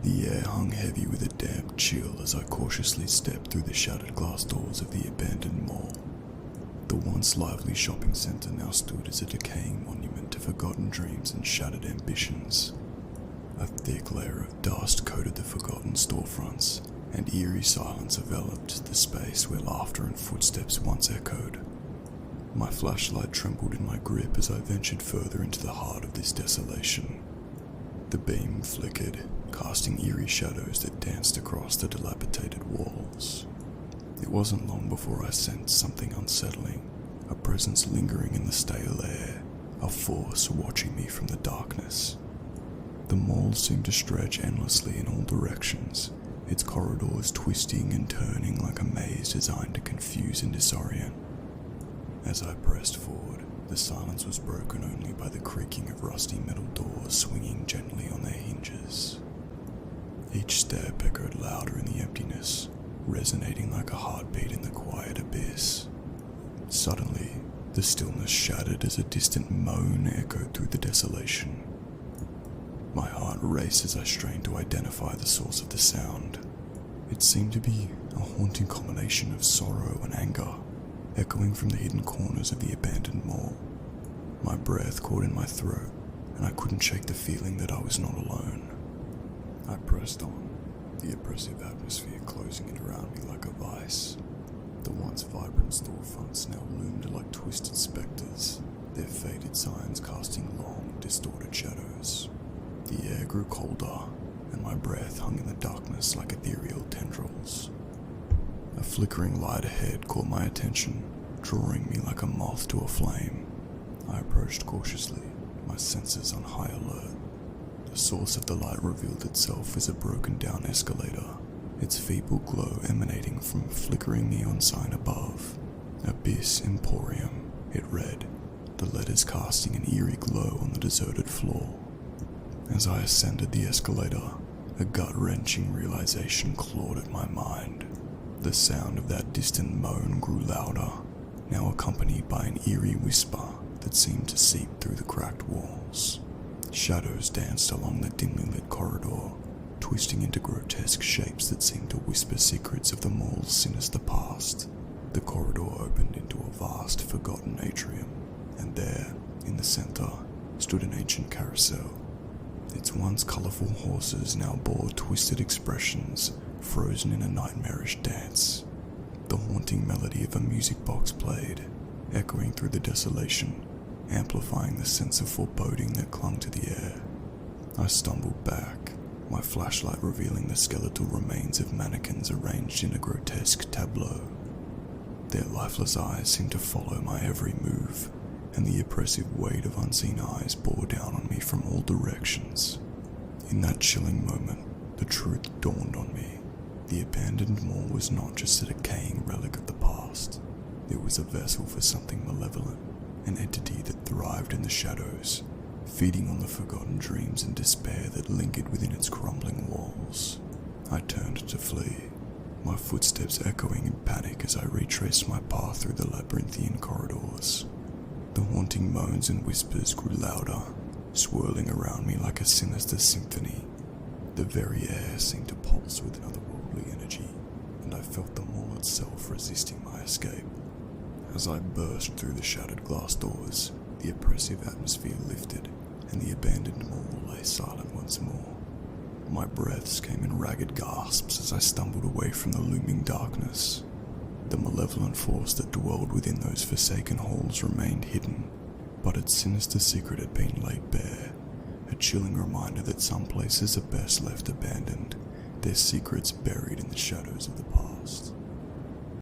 The air hung heavy with a damp chill as I cautiously stepped through the shattered glass doors of the abandoned mall. The once lively shopping centre now stood as a decaying monument to forgotten dreams and shattered ambitions. A thick layer of dust coated the forgotten storefronts, and eerie silence enveloped the space where laughter and footsteps once echoed. My flashlight trembled in my grip as I ventured further into the heart of this desolation. The beam flickered, casting eerie shadows that danced across the dilapidated walls. It wasn't long before I sensed something unsettling, a presence lingering in the stale air, a force watching me from the darkness. The mall seemed to stretch endlessly in all directions, its corridors twisting and turning like a maze designed to confuse and disorient. As I pressed forward, the silence was broken only by the creaking of rusty metal doors swinging gently on their hinges. Each step echoed louder in the emptiness, resonating like a heartbeat in the quiet abyss. Suddenly, the stillness shattered as a distant moan echoed through the desolation. My heart raced as I strained to identify the source of the sound. It seemed to be a haunting combination of sorrow and anger, echoing from the hidden corners of the abandoned mall. My breath caught in my throat, and I couldn't shake the feeling that I was not alone. I pressed on, the oppressive atmosphere closing in around me like a vice. The once vibrant storefronts now loomed like twisted spectres, their faded signs casting long, distorted shadows. The air grew colder, and my breath hung in the darkness like ethereal tendrils. A flickering light ahead caught my attention, drawing me like a moth to a flame. I approached cautiously, my senses on high alert. The source of the light revealed itself as a broken-down escalator, its feeble glow emanating from a flickering neon sign above. Abyss Emporium, it read, the letters casting an eerie glow on the deserted floor. As I ascended the escalator, a gut-wrenching realization clawed at my mind. The sound of that distant moan grew louder, now accompanied by an eerie whisper that seemed to seep through the cracked walls. Shadows danced along the dimly lit corridor, twisting into grotesque shapes that seemed to whisper secrets of the mall's sinister past. The corridor opened into a vast, forgotten atrium, and there, in the center, stood an ancient carousel. Its once colourful horses now bore twisted expressions, frozen in a nightmarish dance. The haunting melody of a music box played, echoing through the desolation, amplifying the sense of foreboding that clung to the air. I stumbled back, my flashlight revealing the skeletal remains of mannequins arranged in a grotesque tableau. Their lifeless eyes seemed to follow my every move, and the oppressive weight of unseen eyes bore down on me from all directions. In that chilling moment, the truth dawned on me. The abandoned mall was not just a decaying relic of the past. It was a vessel for something malevolent, an entity that thrived in the shadows, feeding on the forgotten dreams and despair that lingered within its crumbling walls. I turned to flee, my footsteps echoing in panic as I retraced my path through the labyrinthine corridors. The haunting moans and whispers grew louder, swirling around me like a sinister symphony. The very air seemed to pulse with an otherworldly energy, and I felt the mall itself resisting my escape. As I burst through the shattered glass doors, the oppressive atmosphere lifted, and the abandoned mall lay silent once more. My breaths came in ragged gasps as I stumbled away from the looming darkness. The malevolent force that dwelled within those forsaken halls remained hidden, but its sinister secret had been laid bare, a chilling reminder that some places are best left abandoned, their secrets buried in the shadows of the past.